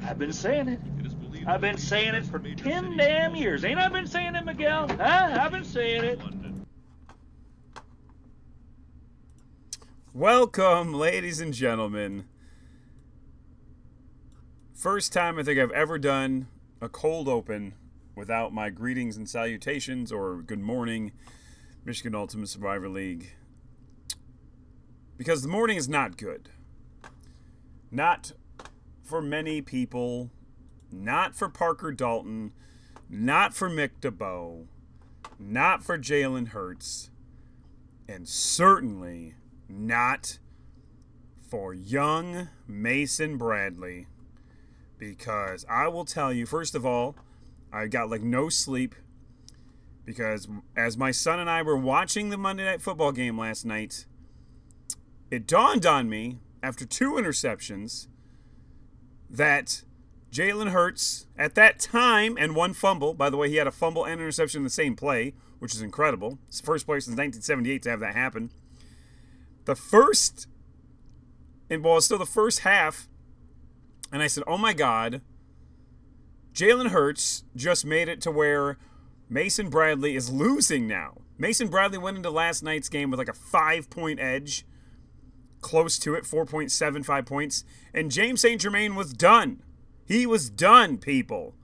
I've been saying it. I've been saying it for 10 damn years. Ain't I been saying it, Miguel? Huh? I've been saying it. Welcome, ladies and gentlemen. First time I think I've ever done a cold open without my greetings and salutations or good morning, Michigan Ultimate Survivor League. Because the morning is not good. Not for many people. Not for Parker Dalton. Not for Mick DeBow. Not for Jalen Hurts. And certainly not for young Mason Bradley. Because I will tell you, first of all, I got like no sleep. Because as my son and I were watching the Monday Night Football game last night, it dawned on me after 2 interceptions that Jalen Hurts, at that time, and 1 fumble. By the way, he had a fumble and interception in the same play, which is incredible. It's the first place since 1978 to have that happen. It's still the first half, and I said, oh my God, Jalen Hurts just made it to where Mason Bradley is losing now. Mason Bradley went into last night's game with like a 5-point edge, close to it, 4.75 points, and James St. Germain was done. He was done, people.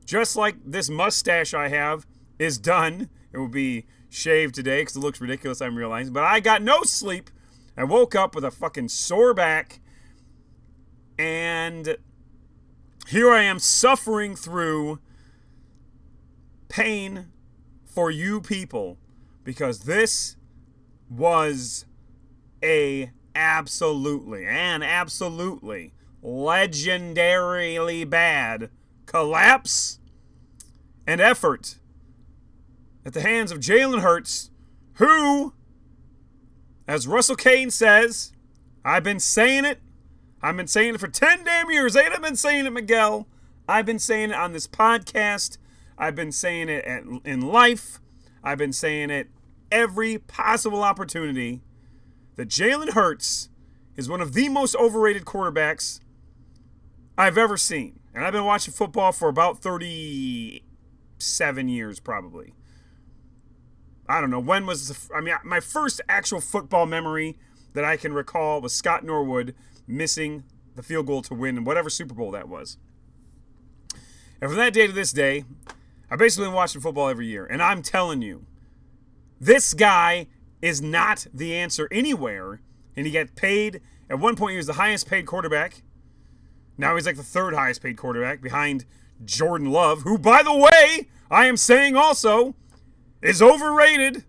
Just like this mustache I have is done. It will be shaved today because it looks ridiculous, I'm realizing. But I got no sleep. I woke up with a fucking sore back. And here I am suffering through pain for you people. Because this was absolutely legendarily bad collapse and effort at the hands of Jalen Hurts, who, as Russell Kane says, I've been saying it for 10 damn years. Ain't I been saying it, Miguel? I've been saying it on this podcast. I've been saying it in life. I've been saying it every possible opportunity that Jalen Hurts is one of the most overrated quarterbacks I've ever seen. And I've been watching football for about 37 years probably. I don't know. When was my first actual football memory that I can recall was Scott Norwood missing the field goal to win whatever Super Bowl that was. And from that day to this day, I've basically been watching football every year. And I'm telling you, this guy is not the answer anywhere. And he got paid. At one point, he was the highest paid quarterback. Now he's like the 3rd highest paid quarterback behind Jordan Love, who, by the way, I am saying also is overrated,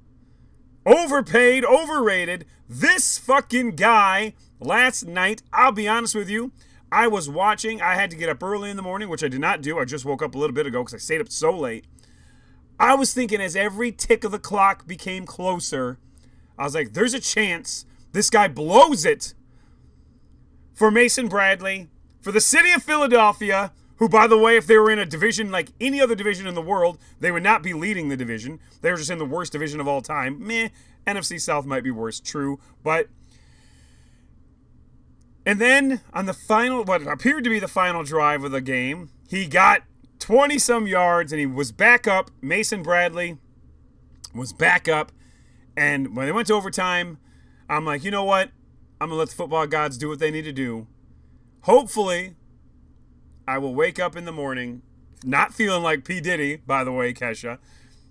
overpaid, overrated. This fucking guy last night, I'll be honest with you, I was watching. I had to get up early in the morning, which I did not do. I just woke up a little bit ago because I stayed up so late. I was thinking as every tick of the clock became closer, I was like, there's a chance this guy blows it for Mason Bradley, for the city of Philadelphia, who, by the way, if they were in a division like any other division in the world, they would not be leading the division. They were just in the worst division of all time. NFC South might be worse, true. And then on the final, what appeared to be the final drive of the game, he got 20-some yards and he was back up. Mason Bradley was back up. And when they went to overtime, I'm like, you know what? I'm going to let the football gods do what they need to do. Hopefully, I will wake up in the morning, not feeling like P. Diddy, by the way, Kesha,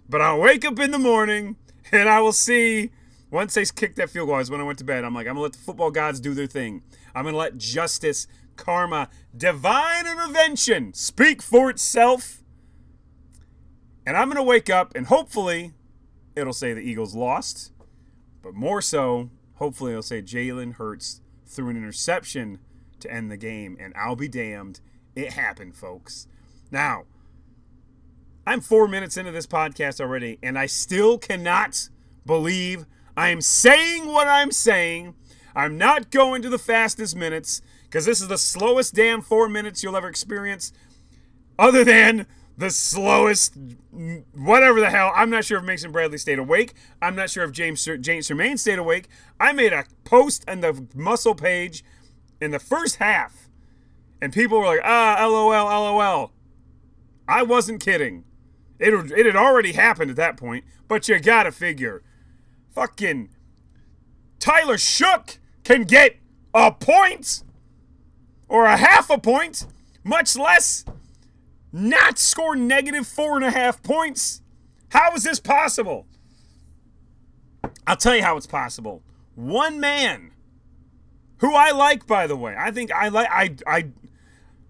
but I'll wake up in the morning and I will see, once they kick that field goal, is when I went to bed, I'm like, I'm going to let the football gods do their thing. I'm going to let justice, karma, divine intervention speak for itself. And I'm going to wake up and hopefully it'll say the Eagles lost, but more so, hopefully it'll say Jalen Hurts threw an interception to end the game, and I'll be damned. It happened, folks. Now, I'm 4 minutes into this podcast already, and I still cannot believe I am saying what I'm saying. I'm not going to the fastest minutes, because this is the slowest damn 4 minutes you'll ever experience, other than the slowest whatever the hell. I'm not sure if Mason Bradley stayed awake. I'm not sure if James Jermaine stayed awake. I made a post on the Muscle page in the first half, And people were like, LOL, LOL. I wasn't kidding. It had already happened at that point, but you gotta figure. Fucking Tyler Shook can get a point or a half a point, much less not score negative 4.5 points. How is this possible? I'll tell you how it's possible. One man, who I like, by the way. I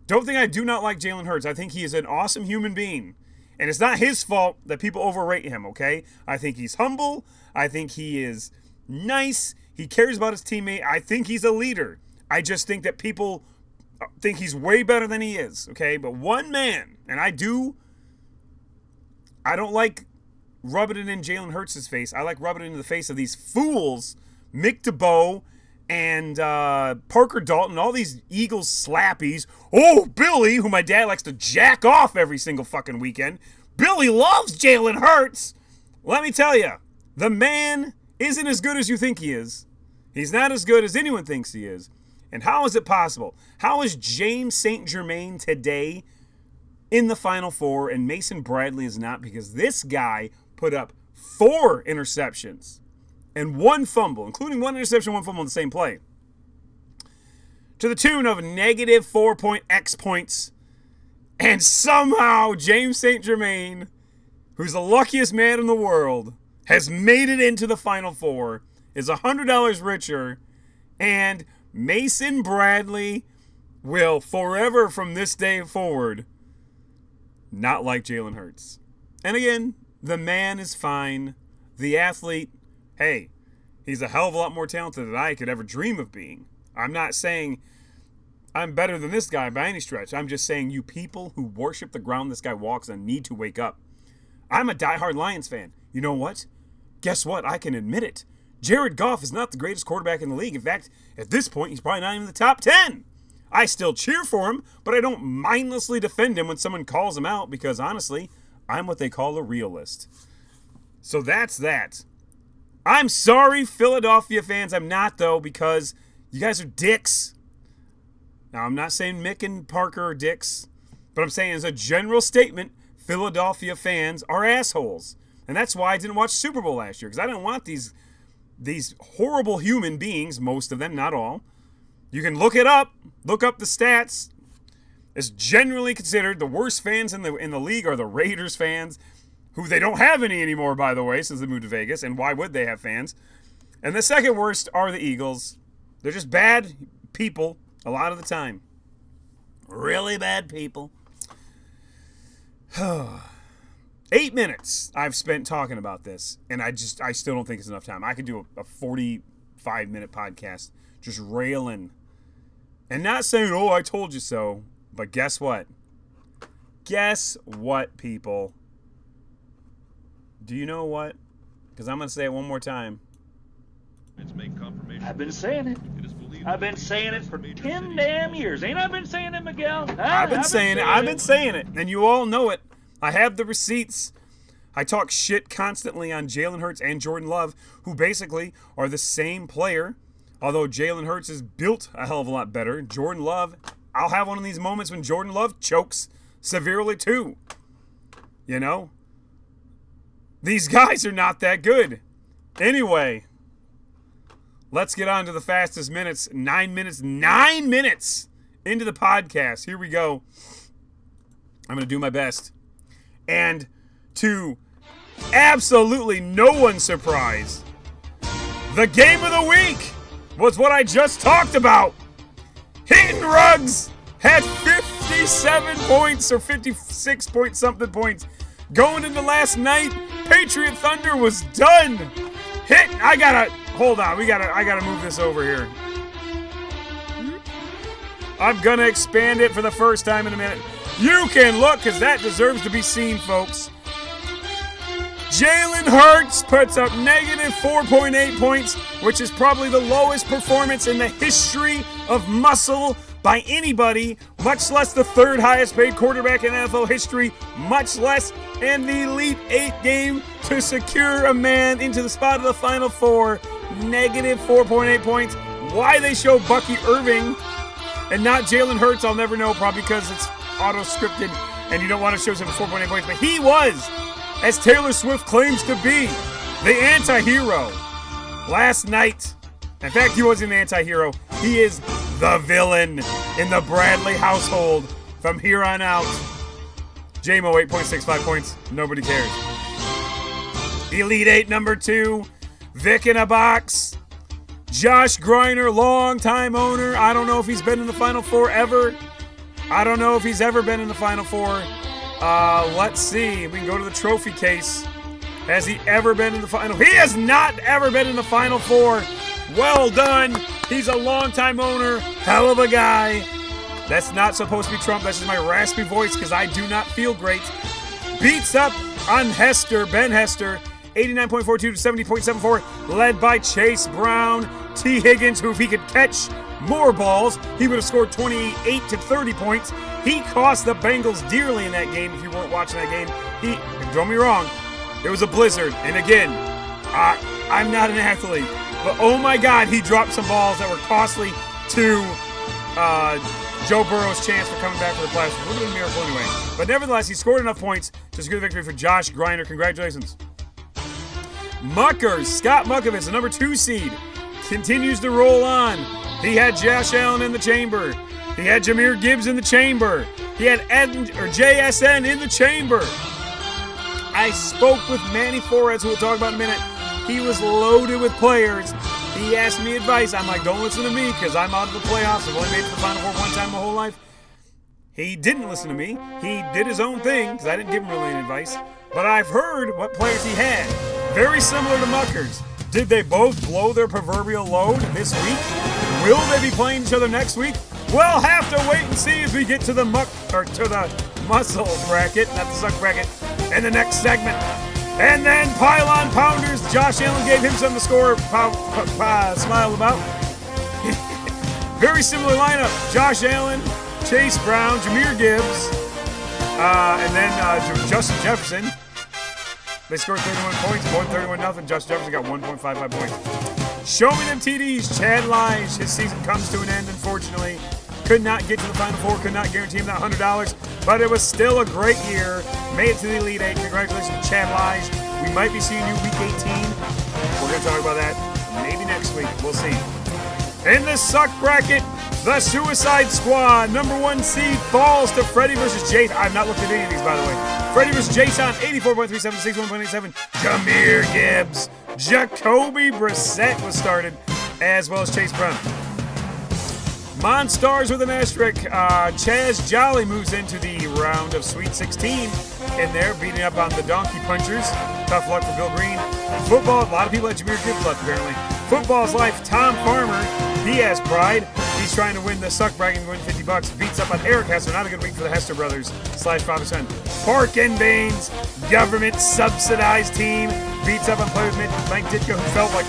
don't think I do not like Jalen Hurts. I think he is an awesome human being. And it's not his fault that people overrate him, okay? I think he's humble. I think he is nice. He cares about his teammate. I think he's a leader. I just think that people think he's way better than he is, okay? But one man, and I don't like rubbing it in Jalen Hurts' face. I like rubbing it in the face of these fools, Mick DeBow and Parker Dalton, all these Eagles slappies. Oh, Billy, who my dad likes to jack off every single fucking weekend. Billy loves Jalen Hurts. Let me tell you, the man isn't as good as you think he is. He's not as good as anyone thinks he is. And how is it possible? How is James St. Germain today in the Final Four and Mason Bradley is not? Because this guy put up 4 interceptions and 1 fumble, including 1 interception, 1 fumble in the same play, to the tune of negative 4.x points. And somehow James St. Germain, who's the luckiest man in the world, has made it into the Final Four, is $100 richer, and Mason Bradley will forever from this day forward not like Jalen Hurts. And again, the man is fine. The athlete, hey, he's a hell of a lot more talented than I could ever dream of being. I'm not saying I'm better than this guy by any stretch. I'm just saying you people who worship the ground this guy walks on need to wake up. I'm a diehard Lions fan. You know what? Guess what? I can admit it. Jared Goff is not the greatest quarterback in the league. In fact, at this point, he's probably not even in the top 10. I still cheer for him, but I don't mindlessly defend him when someone calls him out because, honestly, I'm what they call a realist. So that's that. I'm sorry, Philadelphia fans. I'm not, though, because you guys are dicks. Now, I'm not saying Mick and Parker are dicks, but I'm saying as a general statement, Philadelphia fans are assholes. And that's why I didn't watch Super Bowl last year, because I didn't want these horrible human beings, most of them, not all. You can look it up. Look up the stats. It's generally considered the worst fans in the league are the Raiders fans, who they don't have any anymore, by the way, since they moved to Vegas. And why would they have fans? And the second worst are the Eagles. They're just bad people a lot of the time. Really bad people. 8 minutes I've spent talking about this, and I still don't think it's enough time. I could do a 45-minute podcast just railing and not saying, oh, I told you so. But guess what? Guess what, people? Do you know what? Because I'm going to say it one more time. I've been saying it. I've been saying it for 10 damn years. Ain't I been saying it, Miguel? Huh? I've been saying it. And you all know it. I have the receipts. I talk shit constantly on Jalen Hurts and Jordan Love, who basically are the same player. Although Jalen Hurts is built a hell of a lot better. Jordan Love, I'll have one of these moments when Jordan Love chokes severely too. You know? These guys are not that good. Anyway, let's get on to the fastest minutes. 9 minutes into the podcast. Here we go. I'm going to do my best. And to absolutely no one's surprise, the game of the week was what I just talked about. Hitting Ruggs had 57 points or 56 point something points going into last night. Patriot Thunder was done. Hold on. I gotta move this over here. I'm gonna expand it for the first time in a minute. You can look, because that deserves to be seen, folks. Jalen Hurts puts up negative 4.8 points, which is probably the lowest performance in the history of muscle by anybody, much less the third highest paid quarterback in NFL history, much less in the Elite 8 game to secure a man into the spot of the Final Four. Negative 4.8 points. Why they show Bucky Irving and not Jalen Hurts, I'll never know, probably because it's auto-scripted and you don't want to show him 4.8 points. But he was, as Taylor Swift claims to be, the anti-hero last night. In fact, he wasn't the anti-hero. He is the villain in the Bradley household from here on out. JMO, 8.65 points. Nobody cares. Elite 8, number 2. Vic in a box. Josh Griner, longtime owner. I don't know if he's been in the Final Four ever. I don't know if he's ever been in the Final Four. Let's see. We can go to the trophy case. Has he ever been in the Final? He has not ever been in the Final Four. Well done. He's a longtime owner. Hell of a guy. That's not supposed to be Trump. That's just my raspy voice because I do not feel great. Beats up on Hester, Ben Hester. 89.42 to 70.74, led by Chase Brown. T. Higgins, who if he could catch more balls, he would have scored 28 to 30 points. He cost the Bengals dearly in that game. If you weren't watching that game, don't get me wrong, it was a blizzard. And again, I'm not an athlete, but oh my God, he dropped some balls that were costly to Joe Burrow's chance for coming back for the playoffs. A little bit of a miracle anyway. But nevertheless, he scored enough points to secure the victory for Josh Griner. Congratulations. Muckers, Scott Muckovitz, the number 2 seed, continues to roll on. He had Josh Allen in the chamber. He had Jahmyr Gibbs in the chamber. He had JSN in the chamber. I spoke with Manny Flores, who we'll talk about in a minute. He was loaded with players. He asked me advice. I'm like, don't listen to me because I'm out of the playoffs. I've only made it to the Final Four one time my whole life. He didn't listen to me. He did his own thing because I didn't give him really any advice. But I've heard what players he had. Very similar to Muckers. Did they both blow their proverbial load this week? Will they be playing each other next week? We'll have to wait and see as we get to the muscle bracket, not the suck bracket, in the next segment. And then pylon pounders. Josh Allen gave him something to score. Smile about. Very similar lineup. Josh Allen, Chase Brown, Jahmyr Gibbs, and then Justin Jefferson. They scored 31 points, won 31-0. Justin Jefferson got 1.55 points. Show me them TDs. Chad Lige. His season comes to an end, unfortunately. Could not get to the Final Four. Could not guarantee him that $100. But it was still a great year. Made it to the Elite 8. Congratulations to Chad Lige. We might be seeing you Week 18. We're going to talk about that maybe next week. We'll see. In the suck bracket, the Suicide Squad, number 1 seed, falls to Freddie versus Jason. I've not looked at any of these, by the way. Freddie versus Jason, 84.37, 61.87. Jahmyr Gibbs. Jacoby Brissett was started, as well as Chase Brown. Monstars with an asterisk. Chaz Jolly moves into the round of Sweet 16 in there, beating up on the Donkey Punchers. Tough luck for Bill Green. Football, a lot of people had Jahmyr Gibbs left, apparently. Football's life, Tom Farmer. He has pride. He's trying to win the suck bracket and win $50. Beats up on Eric Hester. Not a good week for the Hester brothers / father-son. Park and Baines, government subsidized team. Beats up on players Mike Ditka, who felt like,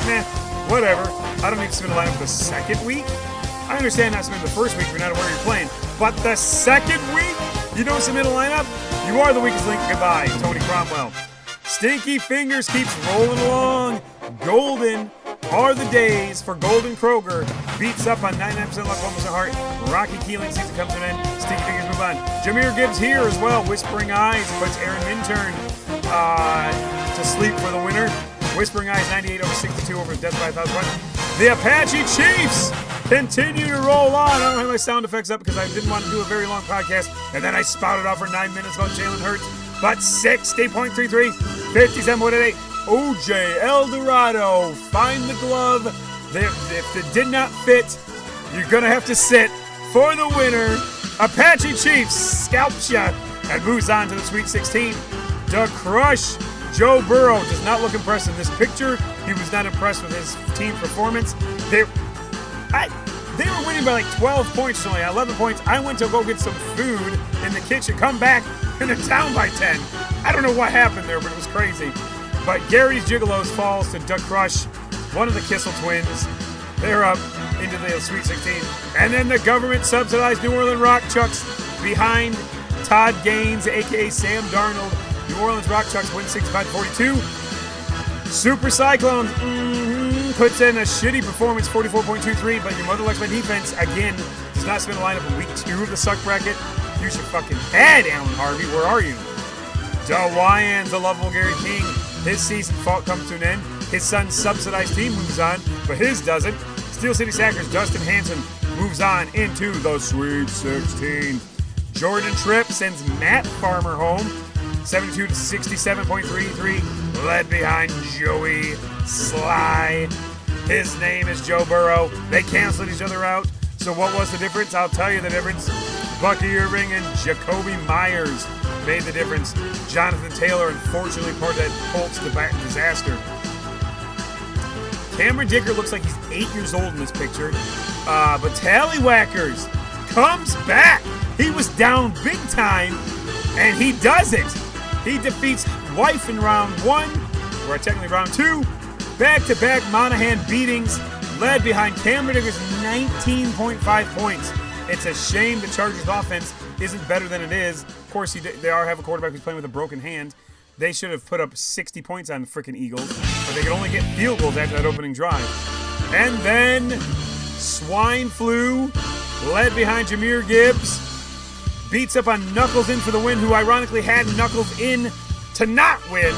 whatever. I don't need to submit a lineup the second week. I understand not submitting the first week if you're not aware you're playing. But the second week, you don't submit a lineup? You are the weakest link. Goodbye, Tony Cromwell. Stinky Fingers keeps rolling along. Golden are the days for Golden Kroger. Beats up on 99% luck, 1% heart. Rocky Keeling season comes to an end. Stinky Fingers move on. Jahmyr Gibbs here as well. Whispering Eyes puts Aaron Minturn to sleep for the winner. Whispering Eyes 98/62 over Death by 1,000. The Apache Chiefs continue to roll on. I don't have my sound effects up because I didn't want to do a very long podcast. And then I spouted off for 9 minutes about Jalen Hurts. But 60.33, 57.88. OJ Eldorado, find the glove. If it did not fit, you're going to have to sit for the winner. Apache Chiefs scalps ya and moves on to the Sweet 16 to crush Joe Burrow. Does not look impressed in this picture. He was not impressed with his team performance. They were winning by like 12 points, only 11 points. I went to go get some food in the kitchen, come back, and they're down by 10. I don't know what happened there, but it was crazy. But Gary's Gigolos falls to Duck Crush, one of the Kissel twins. They're up into the Sweet 16. And then the government-subsidized New Orleans Rock Chucks behind Todd Gaines, a.k.a. Sam Darnold. New Orleans Rock Chucks win 65-42. Super Cyclones puts in a shitty performance, 44.23, but your mother likes my defense again. Does not spin a lineup in week 2 of the suck bracket? Use your fucking head, Alan Harvey. Where are you? DeWyan's the lovable Gary King. His season comes to an end. His son's subsidized team moves on, but his doesn't. Steel City Sackers Dustin Hanson moves on into the Sweet 16. Jordan Tripp sends Matt Farmer home, 72 to 67.33, led behind Joey Sly. His name is Joe Burrow. They canceled each other out. So what was the difference? I'll tell you the difference. Bucky Irving and Jacoby Myers made the difference. Jonathan Taylor, unfortunately, part of that Colts disaster. Cameron Dicker looks like he's 8 years old in this picture. But Tallywhackers comes back. He was down big time, and he does it. He defeats Wife in round 1, or technically round 2. Back-to-back Monahan beatings, led behind Cameron Dicker's 19.5 points. It's a shame the Chargers offense isn't better than it is. Of course, they have a quarterback who's playing with a broken hand. They should have put up 60 points on the freaking Eagles, but they could only get field goals after that opening drive. And then Swine Flu, led behind Jahmyr Gibbs, beats up on Knuckles in for the win, who ironically had Knuckles in to not win.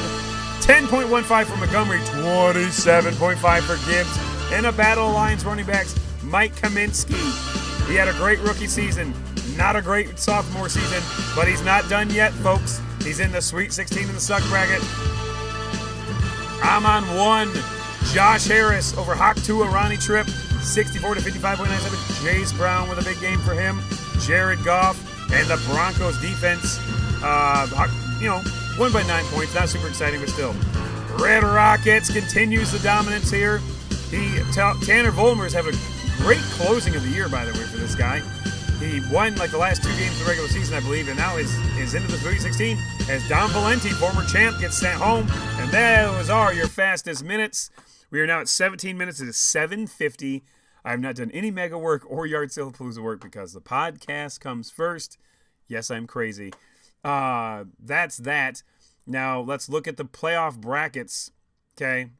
10.15 for Montgomery, 27.5 for Gibbs. In a battle of Lions running backs, Mike Kaminsky. He had a great rookie season, not a great sophomore season, but he's not done yet, folks. He's in the Sweet 16 in the suck bracket. I'm on 1. Josh Harris over Hawk Tua, Ronnie Tripp, 64 to 55.97. Jace Brown with a big game for him. Jared Goff and the Broncos defense, won by 9 points. Not super exciting, but still. Red Rockets continues the dominance here. Tanner Vollmer's having a great closing of the year, by the way, for this guy. He won like the last 2 games of the regular season, I believe, and now is into the Sweet 16 as Don Valenti, former champ, gets sent home. And those are your fastest minutes. We are now at 17 minutes. It is 7:50. I have not done any mega work or Yard Sale Palooza work because the podcast comes first. Yes, I'm crazy. That's that. Now, let's look at the playoff brackets, okay?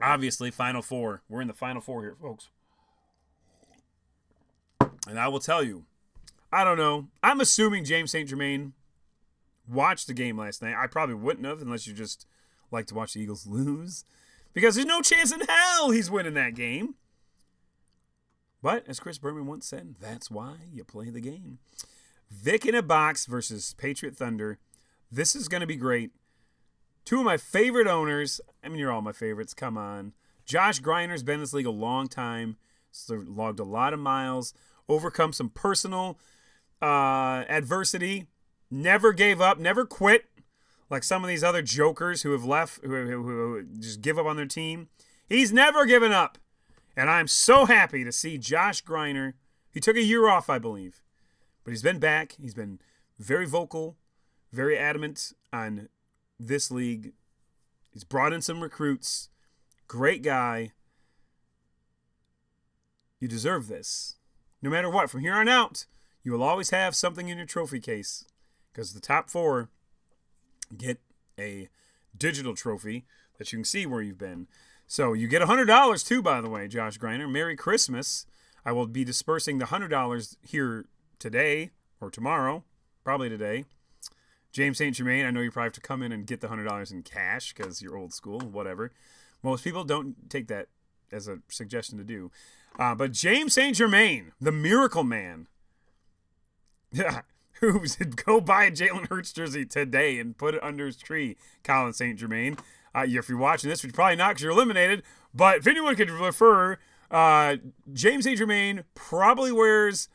Obviously, Final Four. We're in the Final Four here, folks. And I will tell you, I don't know. I'm assuming James St. Germain watched the game last night. I probably wouldn't have unless you just like to watch the Eagles lose. Because there's no chance in hell he's winning that game. But, as Chris Berman once said, that's why you play the game. Vic in a Box versus Patriot Thunder. This is going to be great. 2 of my favorite owners. I mean, you're all my favorites. Come on. Josh Griner's been in this league a long time. So logged a lot of miles. Overcome some personal adversity. Never gave up. Never quit. Like some of these other jokers who have left. Who just give up on their team. He's never given up. And I'm so happy to see Josh Griner. He took a year off, I believe. But he's been back. He's been very vocal, very adamant on this league. He's brought in some recruits. Great guy. You deserve this. No matter what, from here on out, you will always have something in your trophy case. Because the top 4 get a digital trophy that you can see where you've been. So you get $100 too, by the way, Josh Griner. Merry Christmas. I will be dispersing the $100 here today or tomorrow, probably today. James St. Germain, I know you probably have to come in and get the $100 in cash because you're old school, whatever. Most people don't take that as a suggestion to do. But James St. Germain, the Miracle Man, who said go buy a Jalen Hurts jersey today and put it under his tree, Colin St. Germain. If you're watching this, which you're probably not because you're eliminated, but if anyone could refer, James St. Germain probably wears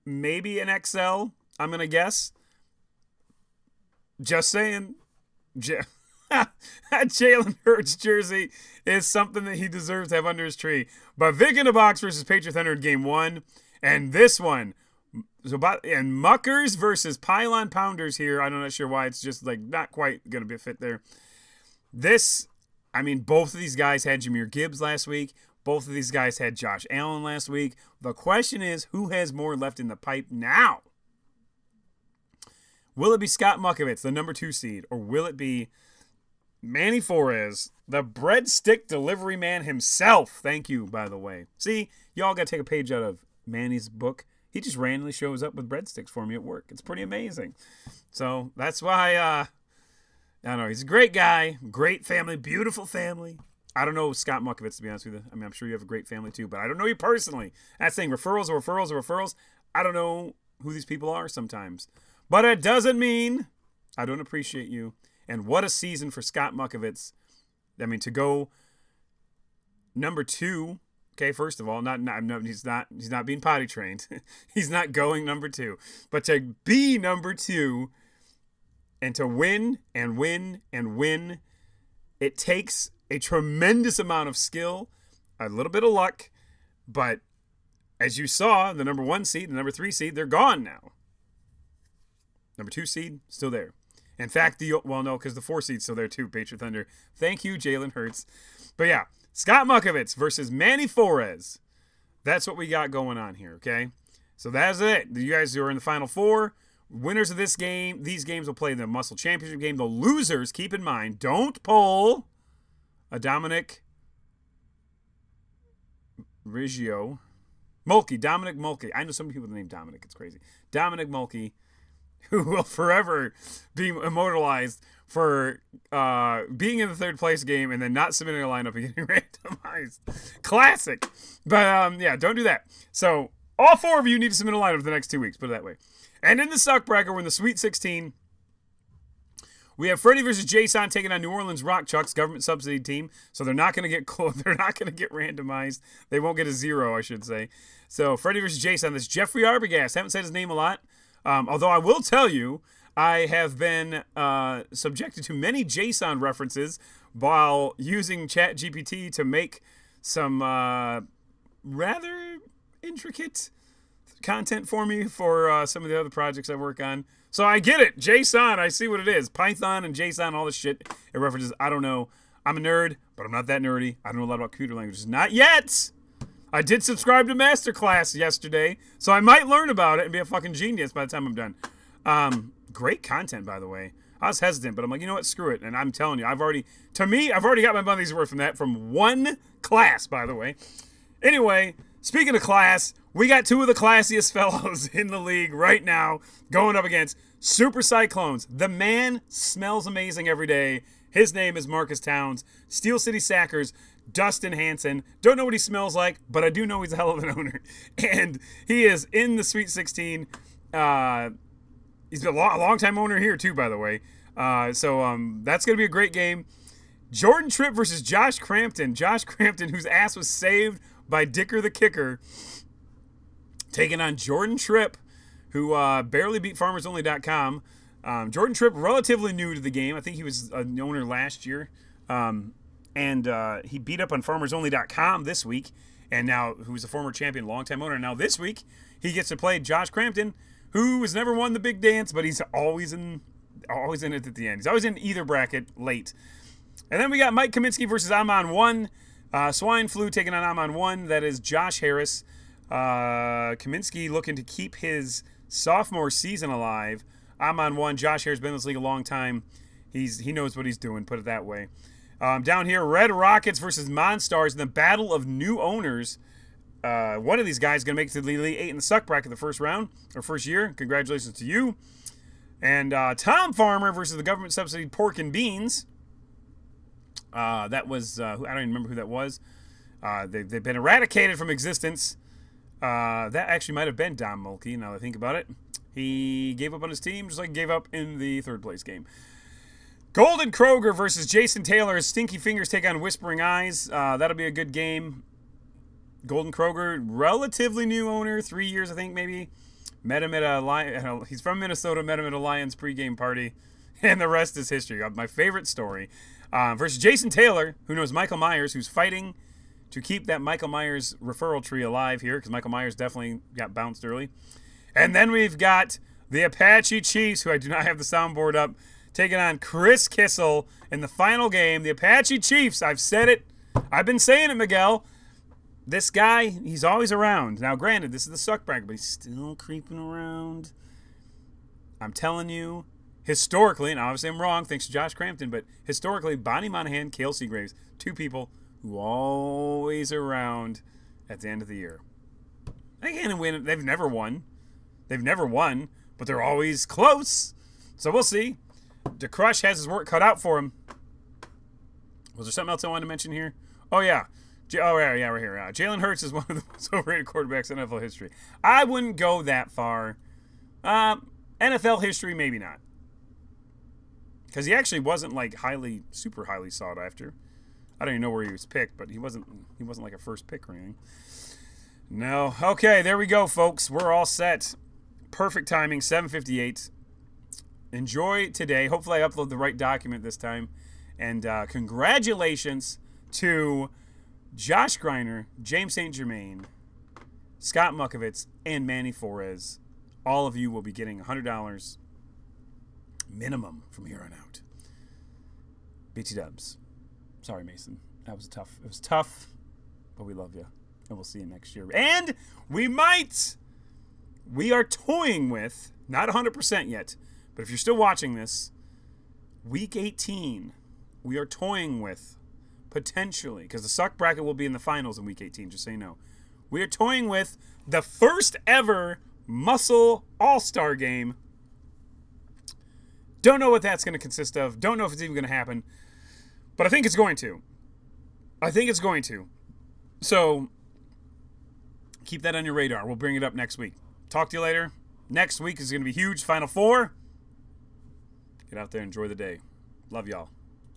maybe an XL, I'm going to guess. Just saying. That Jalen Hurts jersey is something that he deserves to have under his tree. But Vic in a Box versus Patriot Thunder in game 1. And this one, and Muckers versus Pylon Pounders here. I'm not sure why. It's just like not quite going to be a fit there. Both of these guys had Jahmyr Gibbs last week. Both of these guys had Josh Allen last week. The question is, who has more left in the pipe now? Will it be Scott Muckovitz, the number 2 seed, or will it be Manny Flores, the breadstick delivery man himself. Thank you, by the way. See, y'all got to take a page out of Manny's book. He just randomly shows up with breadsticks for me at work. It's pretty amazing. So that's why, I don't know. He's a great guy, great family, beautiful family. I don't know Scott Muckovitz, to be honest with you. I mean, I'm sure you have a great family too, but I don't know you personally. That's saying referrals or referrals or referrals. I don't know who these people are sometimes. But it doesn't mean I don't appreciate you. And what a season for Scott Muckovitz. I mean, to go number 2. Okay, first of all, he's not being potty trained. He's not going number 2. But to be number 2 and to win and win and win, it takes a tremendous amount of skill, a little bit of luck, but as you saw, the number 1 seed, the number 3 seed, they're gone now. Number 2 seed, still there. In fact, because the 4 seed's still there too, Patriot Thunder. Thank you, Jalen Hurts. But yeah, Scott Muckovitz versus Manny Flores. That's what we got going on here, okay? So that's it. You guys who are in the Final Four, winners of this game, these games will play in the Muscle Championship game. The losers, keep in mind, don't pull a Dominic Dominic Mulkey. I know some people with the name Dominic. It's crazy. Dominic Mulkey, who will forever be immortalized for being in the 3rd place game and then not submitting a lineup and getting randomized. Classic. But, yeah, don't do that. So, all 4 of you need to submit a lineup for the next 2 weeks, put it that way. And in the Suck Bracket, we're in the Sweet 16. We have Freddie versus Jason taking on New Orleans Rock Chucks, government subsidy team. So they're not going to get they're not going to get randomized. They won't get a 0, I should say. So Freddie versus Jason. This is Jeffrey Arbogast. Haven't said his name a lot. Although I will tell you, I have been subjected to many JSON references while using ChatGPT to make some rather intricate content for me for some of the other projects I work on. So I get it. JSON, I see what it is. Python and JSON, all this shit. It references, I don't know. I'm a nerd, but I'm not that nerdy. I don't know a lot about computer languages. Not yet. I did subscribe to Masterclass yesterday, so I might learn about it and be a fucking genius by the time I'm done. Great content, by the way. I was hesitant, but I'm like, you know what? Screw it. And I'm telling you, I've already got my money's worth from that, from one class, by the way. Anyway, speaking of class, we got 2 of the classiest fellows in the league right now going up against Super Cyclones. The man smells amazing every day. His name is Marcus Towns. Steel City Sackers, Dustin Hanson. Don't know what he smells like, but I do know he's a hell of an owner. And he is in the Sweet 16. He's been a long-time owner here, too, by the way. So that's going to be a great game. Jordan Tripp versus Josh Crampton. Josh Crampton, whose ass was saved by Dicker the Kicker, taking on Jordan Tripp, who barely beat FarmersOnly.com. Jordan Tripp, relatively new to the game. I think he was an owner last year. And he beat up on FarmersOnly.com this week. And now, who's a former champion, longtime owner. Now this week, he gets to play Josh Crampton, who has never won the big dance, but he's always in it at the end. He's always in either bracket late. And then we got Mike Kaminsky versus Amon 1. Swine Flu taking on Amon 1. That is Josh Harris. Kaminsky looking to keep his sophomore season alive. Amon 1. Josh Harris been in this league a long time. He knows what he's doing, put it that way. Down here, Red Rockets versus Monstars in the battle of new owners. One of these guys is going to make it to the Elite 8 in the Suck Bracket the first round, or first year. Congratulations to you. And Tom Farmer versus the government-subsidized Pork and Beans. That was, I don't even remember who that was. They've been eradicated from existence. That actually might have been Dom Mulkey, now that I think about it. He gave up on his team, just like he gave up in the 3rd place game. Golden Kroger versus Jason Taylor. Stinky Fingers take on Whispering Eyes. That'll be a good game. Golden Kroger, relatively new owner, 3 years, I think, maybe. Met him at he's from Minnesota, met him at a Lions pregame party, and the rest is history. My favorite story. Versus Jason Taylor, who knows Michael Myers, who's fighting to keep that Michael Myers referral tree alive here, because Michael Myers definitely got bounced early. And then we've got the Apache Chiefs, who I do not have the soundboard up, taking on Chris Kissel in the final game. The Apache Chiefs, I've said it. I've been saying it, Miguel. This guy, he's always around. Now, granted, this is the Suck Bracket, but he's still creeping around. I'm telling you, historically, and obviously I'm wrong, thanks to Josh Crampton, but historically, Bonnie Monahan, Cale Seagraves, two people who always around at the end of the year. They can't win. They've never won. But they're always close. So we'll see. DeCrush has his work cut out for him. Was there something else I wanted to mention here? Oh, yeah. Right here. Jalen Hurts is one of the most overrated quarterbacks in NFL history. I wouldn't go that far. NFL history, maybe not. Because he actually wasn't like super highly sought after. I don't even know where he was picked, but he wasn't like a first pick or anything. No. Okay, there we go, folks. We're all set. Perfect timing, 7:58. Enjoy today. Hopefully I upload the right document this time. And congratulations to Josh Greiner, James St. Germain, Scott Muckovitz, and Manny Flores. All of you will be getting $100 minimum from here on out. BT Dubs. Sorry, Mason. It was tough, but we love you. And we'll see you next year. And we are toying with, not 100% yet, but if you're still watching this, week 18, we are toying with potentially, because the suck bracket will be in the finals in week 18, just so you know. We are toying with the first ever Muscle All-Star game. Don't know what that's going to consist of. Don't know if it's even going to happen. But I think it's going to. So, keep that on your radar. We'll bring it up next week. Talk to you later. Next week is going to be huge. Final Four. Get out there. Enjoy the day. Love y'all.